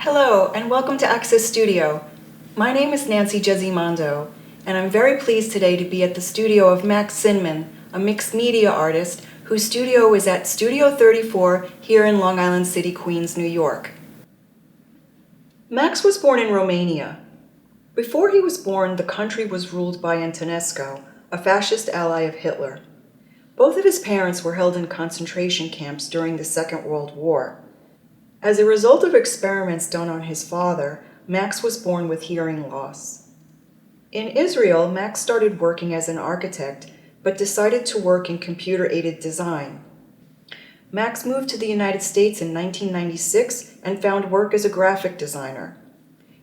Hello, and welcome to Access Studio. My name is Nancy Gesimondo, and I'm very pleased today to be at the studio of Max Tzinman, a mixed media artist whose studio is at Studio 34 here in Long Island City, Queens, New York. Max was born in Romania. Before he was born, the country was ruled by Antonescu, a fascist ally of Hitler. Both of his parents were held in concentration camps during the Second World War. As a result of experiments done on his father, Max was born with hearing loss. In Israel, Max started working as an architect, but decided to work in computer-aided design. Max moved to the United States in 1996 and found work as a graphic designer.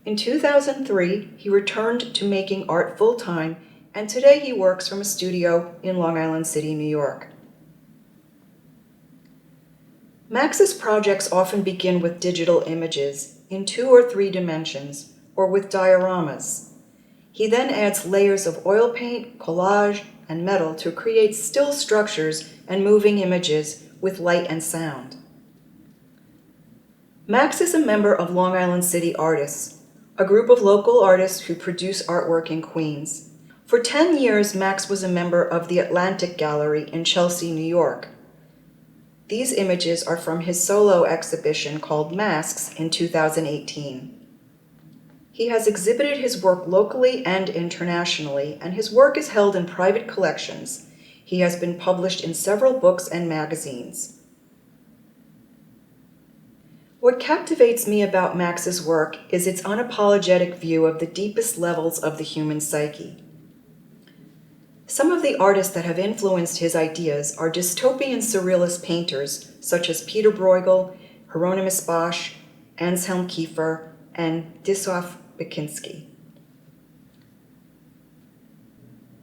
In 2003, he returned to making art full-time, and today he works from a studio in Long Island City, New York. Max's projects often begin with digital images in 2 or 3 dimensions, or with dioramas. He then adds layers of oil paint, collage, and metal to create still structures and moving images with light and sound. Max is a member of Long Island City Artists, a group of local artists who produce artwork in Queens. For 10 years, Max was a member of the Atlantic Gallery in Chelsea, New York. These images are from his solo exhibition called Masks in 2018. He has exhibited his work locally and internationally, and his work is held in private collections. He has been published in several books and magazines. What captivates me about Max's work is its unapologetic view of the deepest levels of the human psyche. Some of the artists that have influenced his ideas are dystopian surrealist painters such as Peter Bruegel, Hieronymus Bosch, Anselm Kiefer, and Zdzisław Beksiński.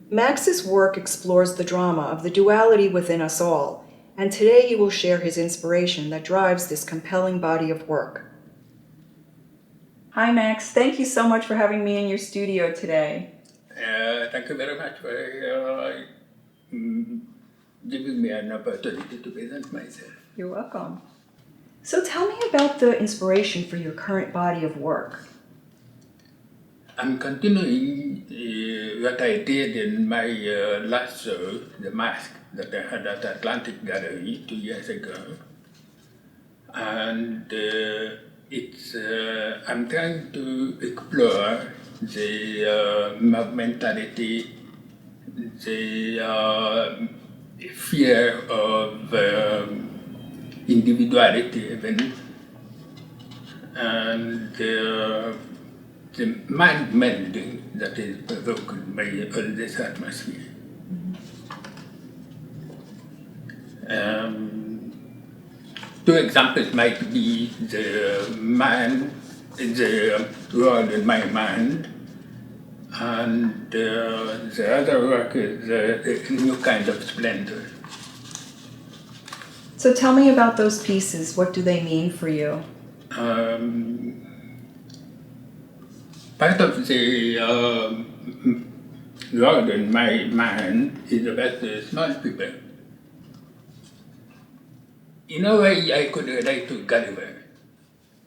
Max's work explores the drama of the duality within us all, and today he will share his inspiration that drives this compelling body of work. Hi Max, thank you so much for having me in your studio today. Thank you very much for giving me an opportunity to present myself. You're welcome. So tell me about the inspiration for your current body of work. I'm continuing what I did in my last show, The Mask, that I had at Atlantic Gallery 2 years ago. And I'm trying to explore the mentality, the fear of individuality even, and the mind melding that is provoked by all this atmosphere. Two examples might be the world in my mind, and the other work is a new kind of splendor. So tell me about those pieces. What do they mean for you? Part of the world in my mind is about the small people. In a way, I could relate to Gulliver,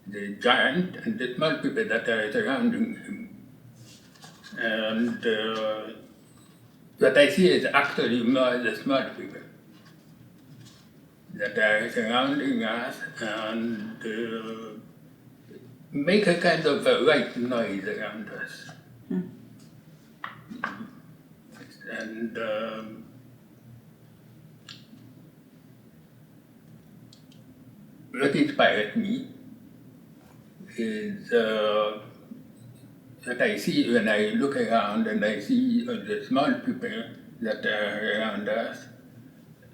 the giant, and the small people that are surrounding him. And what I see is actually more the small people that are surrounding us and make a kind of a white noise around us. And what inspired me is that I see when I look around and I see the small people that are around us.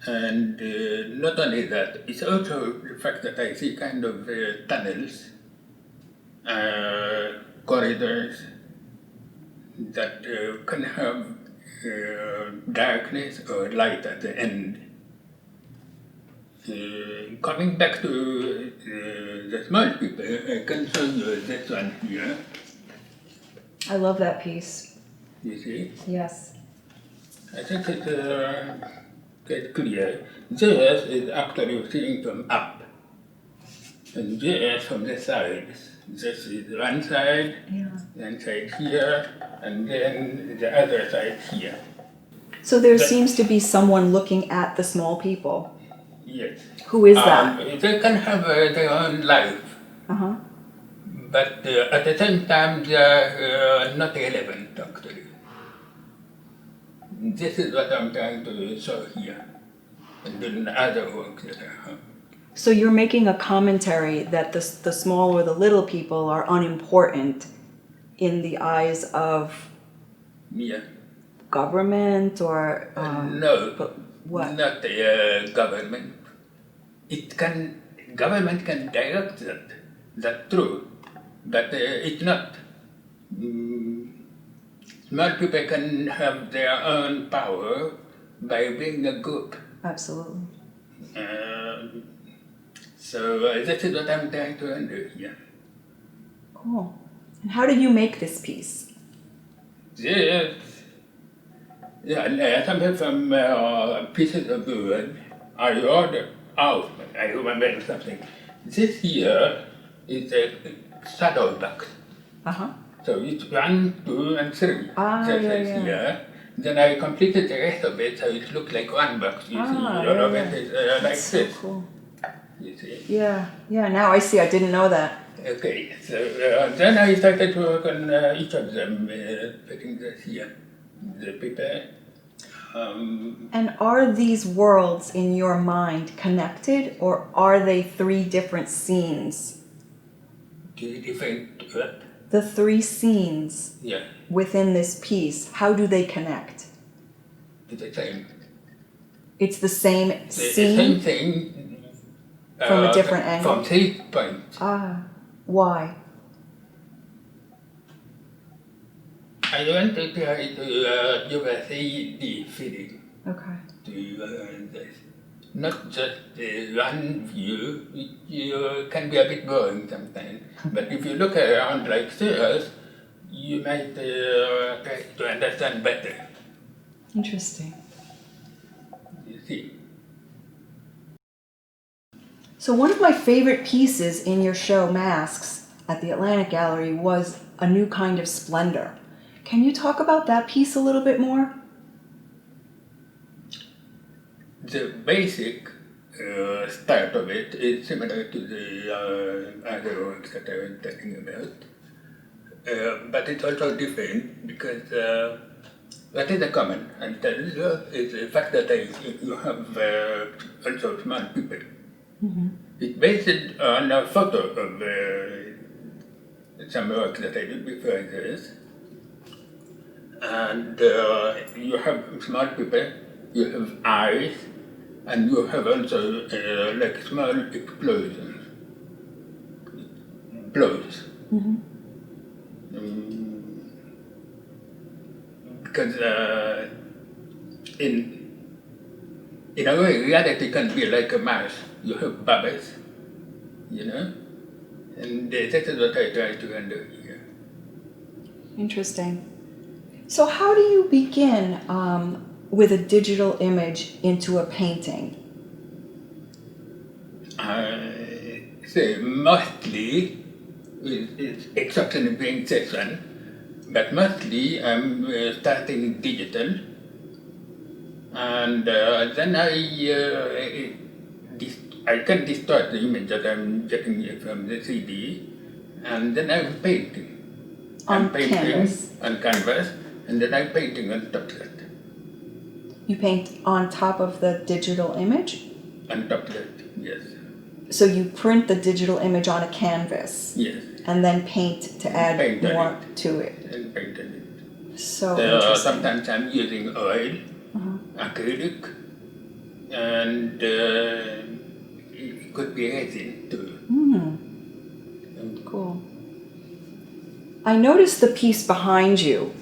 And not only that, it's also the fact that I see kind of tunnels, corridors that can have darkness or light at the end. Coming back to the small people, I can show you this one here. I love that piece. You see? Yes. I think it's quite clear. This is actually seeing from up. And this from the sides. This is one side, one side here, and then the other side here. So there That- seems to be someone looking at the small people. Yes. Who is that? They can have their own life, Uh-huh. but at the same time they are not relevant actually. This is what I'm trying to show here, and then other work that I have. So you're making a commentary that the small or the little people are unimportant in the eyes of Yeah. government or No, but what? not the government. Government can direct that. That's true, but it's not. Small people can have their own power by being a group. Absolutely. So that is what I'm trying to undo here. Cool. And how did you make this piece? This, something from pieces of wood. I ordered out. I remember something. This here is a saddle box. Uh-huh. So it's 1, 2, and 3. This is here. Then I completed the rest of it, so it looks like one box. You see, all of it is like That's this. so cool. You see. Yeah, now I see. I didn't know that. Okay, so then I started to work on each of them, putting this here, the paper. And are these worlds in your mind connected, or are they three different scenes? Different what? The three scenes Yeah, within this piece, how do they connect? it's the same. It's the same The scene same thing. from a different angle? From 3 points. Why? I wanted to give a 3D feeling Okay. to this. Not just one view, which can be a bit boring sometimes. But if you look around like this, you might try to understand better. Interesting. You see. So one of my favorite pieces in your show, Masks, at the Atlantic Gallery was A New Kind of Splendor. Can you talk about that piece a little bit more? The basic start of it is similar to the other works that I was talking about. But it's also different because what is the common? And that is the fact that you have also small people. Mm-hmm. It's based on a photo of some work that I did before this. And you have small people, you have eyes, and you have also like small explosions. Blows. Mm-hmm. Because in a way, reality can be like a mouse. You have bubbles, you know? And that is what I try to undo here. Interesting. So how do you begin with a digital image into a painting? Say mostly, it's exception being session, but mostly I'm starting digital, and then I can distort the image that I'm getting from the CD, and then I'm painting. On canvas? On canvas, and then I'm painting on top of that. You paint on top of the digital image? On top of that, yes. So you print the digital image on a canvas? Yes. And then paint to add more to it? And paint on it. So interesting. Sometimes I'm using oil, acrylic, and it could be resin too. Cool. I noticed the piece behind you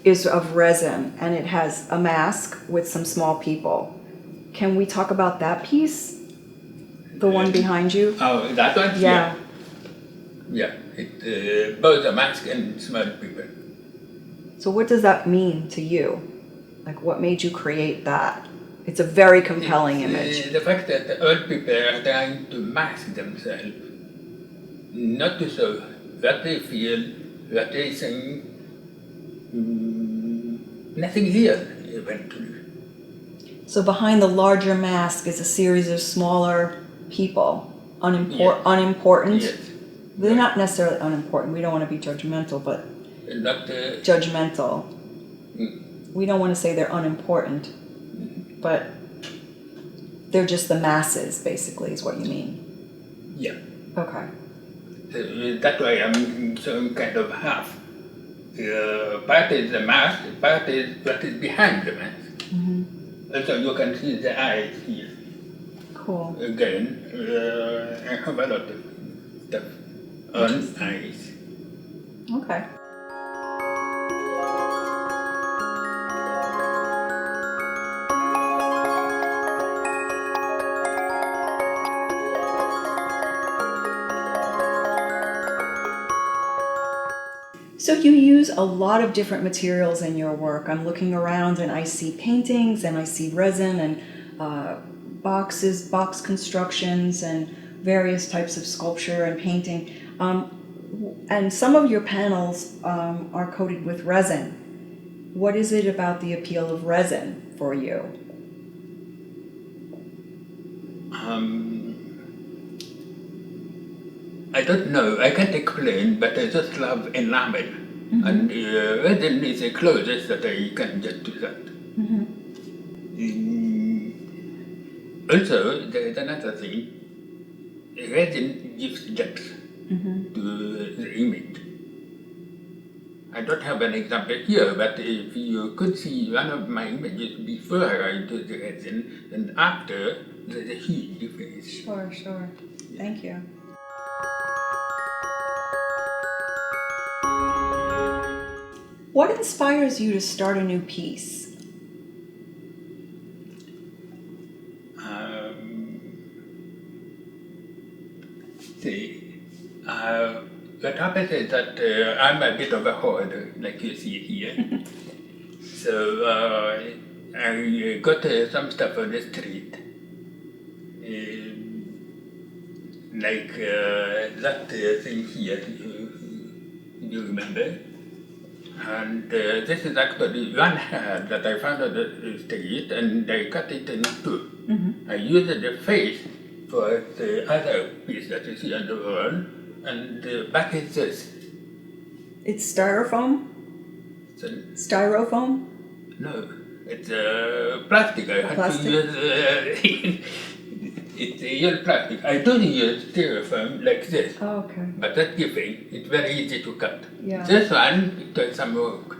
is of resin, and it has a mask with some small people. Can we talk about that piece? The one behind you? Oh, that one? Yeah. Yeah, it's both a mask and small people. So what does that mean to you? Like, what made you create that? It's a very compelling image. The fact that all people are trying to mask themselves not to show what they feel, what they think. Nothing real, eventually. So behind the larger mask is a series of smaller people, unimportant. Yes. They're not necessarily unimportant. We don't want to be judgmental, but Not judgmental. We don't want to say they're unimportant, but they're just the masses, basically, is what you mean. yeah. Okay. That's why I'm showing kind of half. Part is the mask, part is what is behind the mask. Also, you can see the eyes here. Cool. Again, I have a lot of stuff on eyes. Okay. So you use a lot of different materials in your work. I'm looking around and I see paintings and I see resin and boxes, box constructions and various types of sculpture and painting. And some of your panels are coated with resin. What is it about the appeal of resin for you? I don't know, I can't explain, but I just love enamel. And resin is the closest that I can get to that. Also, there is another thing. Resin gives depth to the image. I don't have an example here, but if you could see one of my images before I do the resin and after, there's a huge difference. Sure. Thank you. What inspires you to start a new piece? What happens is that I'm a bit of a hoarder, like you see here. So I got some stuff on the street, like that thing here, you remember? And this is actually one hand that I found on the street, and I cut it in two. I used the face for the other piece that you see on the wall, and the back is this. It's styrofoam? So, Styrofoam? no, it's plastic. I had Plastic? to use it's real plastic. I don't use styrofoam like this, Oh, okay. but that's different. It's very easy to cut. Yeah. This one, it took some work.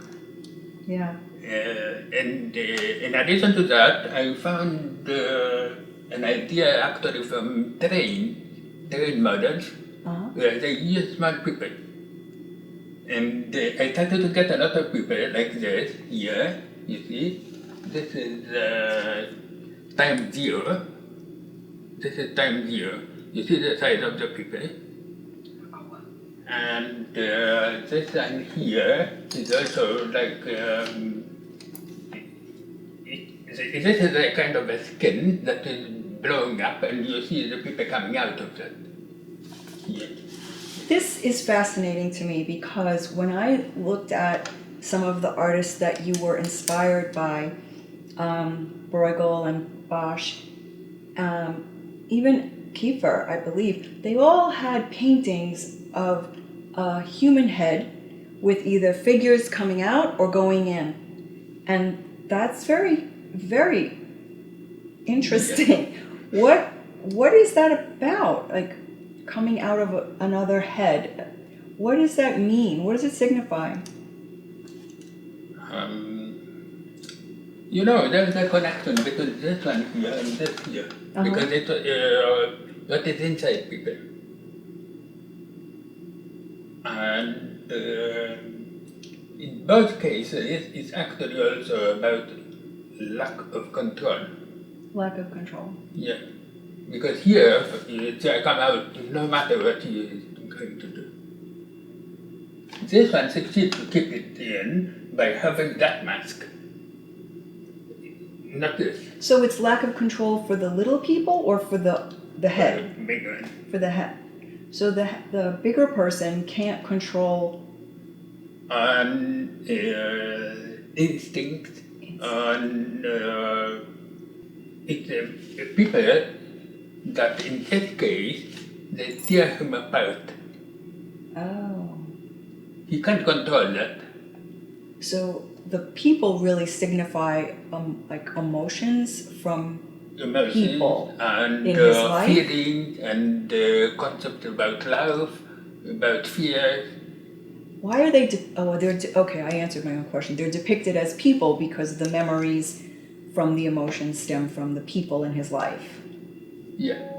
Yeah. And in addition to that, I found an idea actually from train models, where they use small people. And I started to get a lot of people like this here, you see. This is time 0. This is time 0. You see the size of the people. And this one here is also like, this is a kind of a skin that is blowing up, and you see the people coming out of that. Here. This is fascinating to me because when I looked at some of the artists that you were inspired by, Bruegel and Bosch, even Kiefer, I believe, they all had paintings of a human head with either figures coming out or going in. And that's very, very interesting. Yeah. What is that about? Like coming out of another head? What does that mean? What does it signify? You know, there's a connection between this one here and this here. Because it's what is inside people. And in both cases, it's actually also about lack of control. Lack of control. Yeah. Because here, I come out no matter what he is going to do. This one succeeds to keep it in by having that mask. Not this. So it's lack of control for the little people or for the head? Big one. For the head. So the bigger person can't control and instinct, and it's people that in that case they tear him apart. Oh. He can't control that. So the people really signify like emotions from Emotions people and in his life? feelings and concepts about love, about fear. Why are they? Okay. I answered my own question. They're depicted as people because the memories from the emotions stem from the people in his life. Yeah.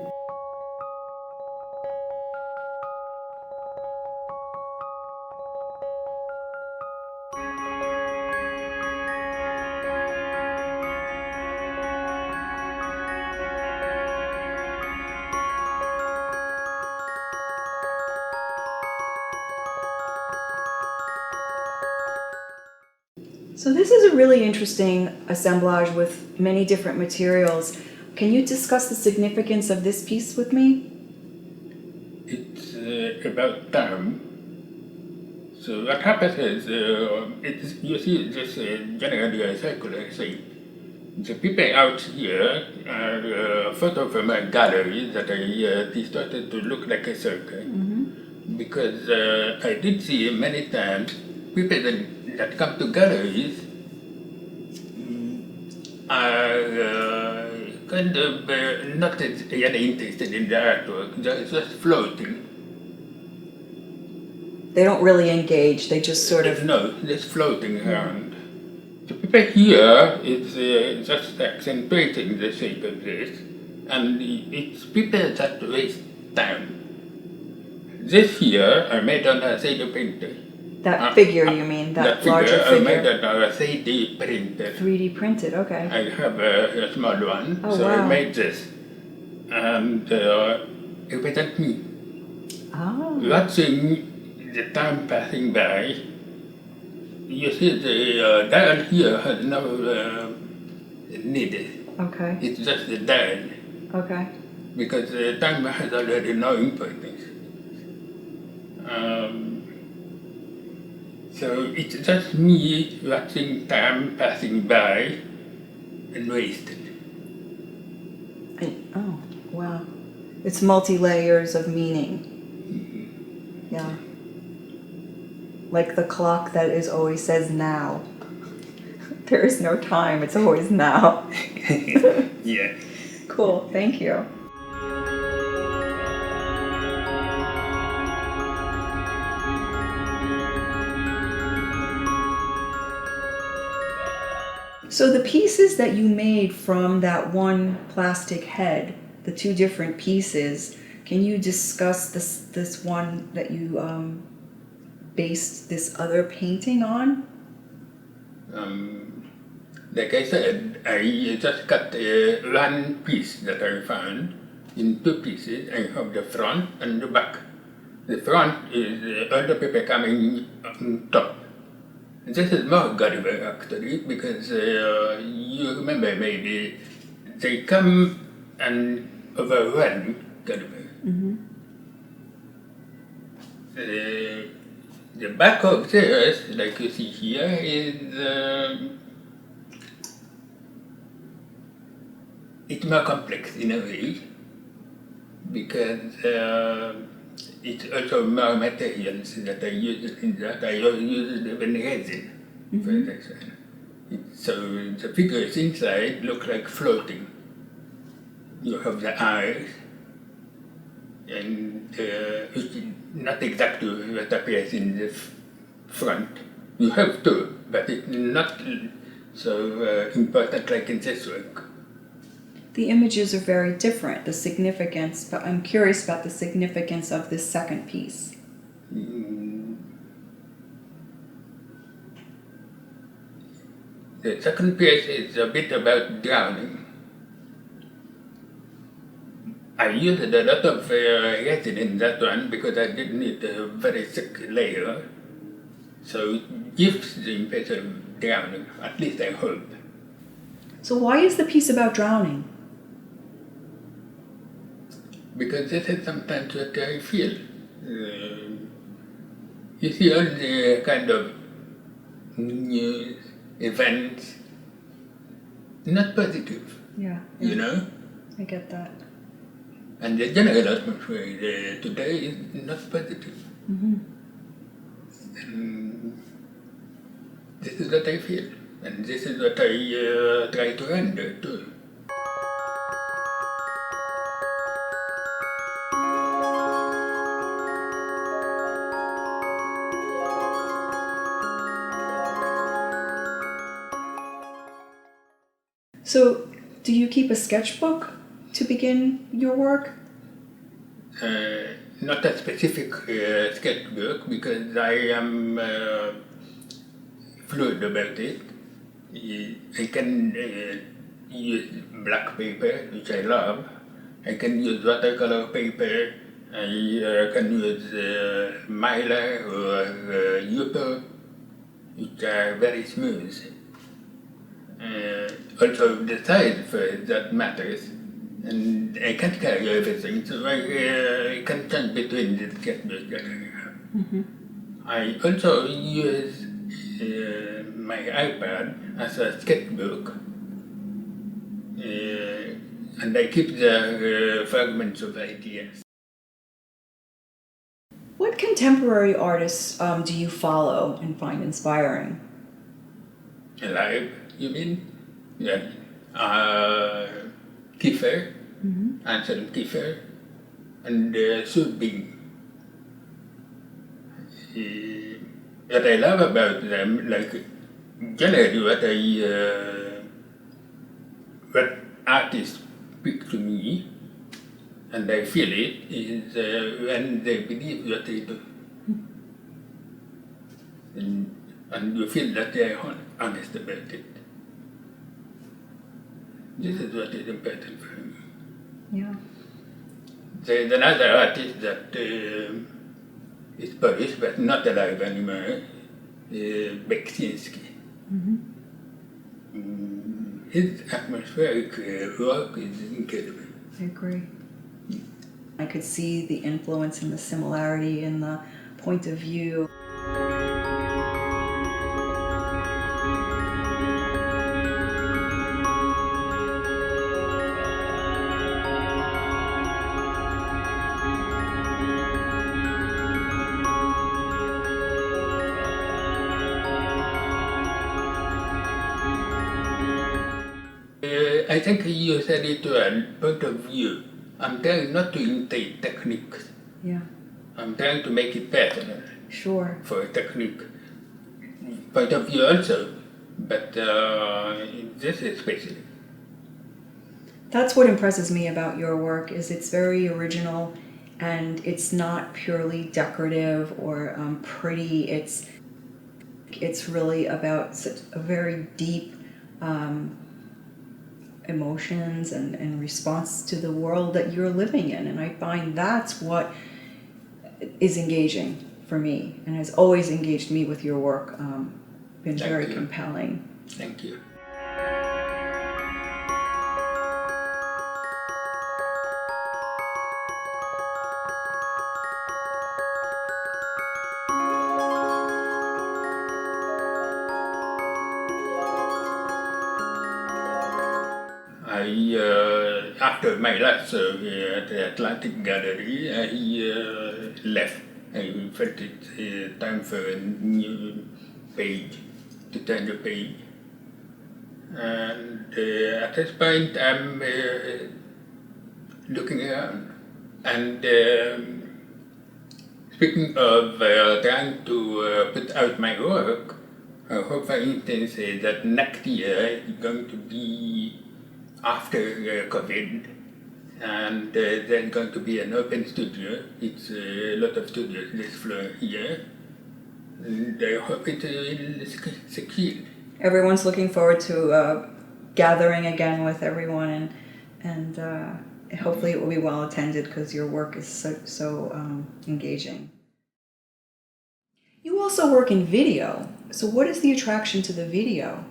So this is a really interesting assemblage with many different materials. Can you discuss the significance of this piece with me? It's about time. So what happens is, you see this generally a circular thing. The people out here are a photo from a gallery that I distorted to look like a circle. Because I did see many times people that come to galleries are kind of not really interested in the artwork, just floating. They don't really engage. They just sort of. No, just floating around. The people here is just accentuating the shape of this, and it's people that waste time. This here are made on a 3D printer. That figure, you mean? That larger figure? figure? I made on a 3D printer. 3D printed, okay. I have a small one, Oh, so wow. I made this. And it represents me. Oh. Watching the time passing by, you see the dial here has no need. Okay. It's just the dial, Okay. because the time has already no importance. So it's just me watching time passing by and wasted. Oh, wow. It's multi-layers of meaning. Yeah. Like the clock that is always says now. There is no time, it's always now. Yeah. Cool, thank you. So the pieces that you made from that one plastic head, the two different pieces, can you discuss this one that you based this other painting on? Like I said, I just cut one piece that I found in two pieces. I have the front and the back. The front is all the paper coming on top. This is more Gulliver actually, because you remember maybe they come and overrun Gulliver. The back of this, like you see here, is it's more complex in a way, because it's also more materials that I use in that. I use even resin, for example. So the figures inside look like floating. You have the eyes, and it's not exactly what appears in the front. You have to, but it's not so important like in this work. The images are very different, the significance, but I'm curious about the significance of this second piece. The second piece is a bit about drowning. I used a lot of resin in that one because I didn't need a very thick layer. So it gives the impression of drowning, at least I hope. So why is the piece about drowning? because this is sometimes what I feel. You see all the kind of news, events, not positive, Yeah. you know? I get that. And the general atmosphere today is not positive. Mm-hmm. And this is what I feel, and this is what I try to render too. So, do you keep a sketchbook to begin your work? Not a specific sketchbook because I am fluid about it. I can use black paper, which I love. I can use watercolor paper. I can use mylar or Yupo, which are very smooth. Also, the size for it, that matters. And I can't carry everything, so I can change between the sketchbook that I have. Mm-hmm. I also use my iPad as a sketchbook, and I keep the fragments of ideas. What contemporary artists do you follow and find inspiring? Alive, you mean? Yeah. Kiefer, Anselm Kiefer, and Sue Bing. What I love about them, like generally what artists speak to me, and I feel it, is when they believe what they do. And you feel that they are honest about it. This is what is important for me. Yeah. There's another artist that is Polish but not alive anymore, Beksinski. His atmospheric work is incredible. I agree. I could see the influence and the similarity in the point of view. I think you said it well, point of view. I'm trying not to imitate techniques. Yeah. I'm trying to make it personal Sure. for a technique. Point of view also, but this especially. That's what impresses me about your work is it's very original and it's not purely decorative or pretty. It's really about such a very deep emotions and response to the world that you're living in, and I find that's what is engaging for me and has always engaged me with your work. Been very compelling. Thank you. After my last survey at the Atlantic Gallery, I left. I felt it time for a new page, to turn the page. And at this point, I'm looking around. And speaking of trying to put out my work, I hope, for instance, that next year is going to be after COVID, and there's going to be an open studio. It's a lot of studios this floor here, and I hope it will succeed. Everyone's looking forward to gathering again with everyone, and hopefully it will be well attended because your work is so engaging. You also work in video, so what is the attraction to the video?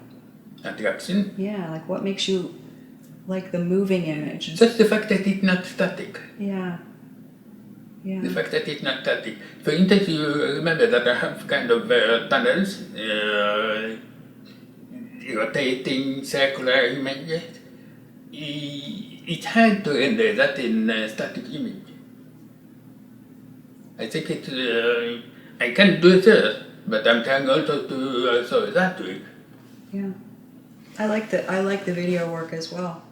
Attraction? Yeah, like what makes you like the moving image. Just the fact that it's not static. Yeah. Yeah. The fact that it's not static. For instance, you remember that I have kind of tunnels, rotating circular images. It's hard to render that in a static image. I think it's, I can do this, but I'm trying also to solve that trick. Yeah. I like the video work as well.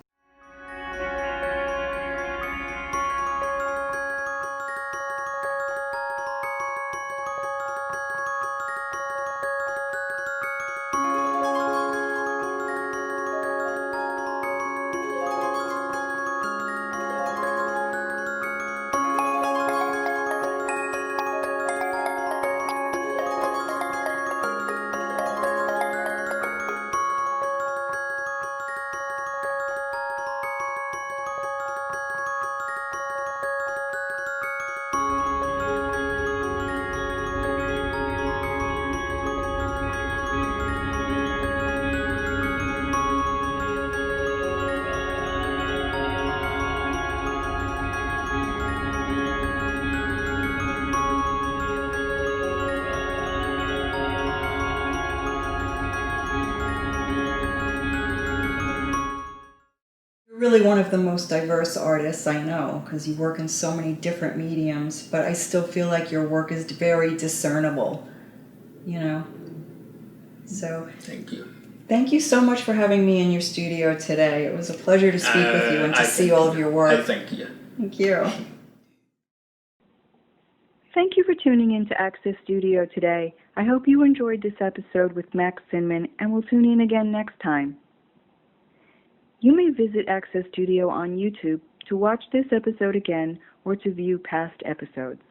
Really one of the most diverse artists I know, because you work in so many different mediums, but I still feel like your work is very discernible, you know? So Thank you. thank you so much for having me in your studio today. It was a pleasure to speak with you and to see all of your work. Thank you. Thank you. Thank you for tuning in to Access Studio today. I hope you enjoyed this episode with Max Tzinman and will tune in again next time. You may visit Access Studio on YouTube to watch this episode again or to view past episodes.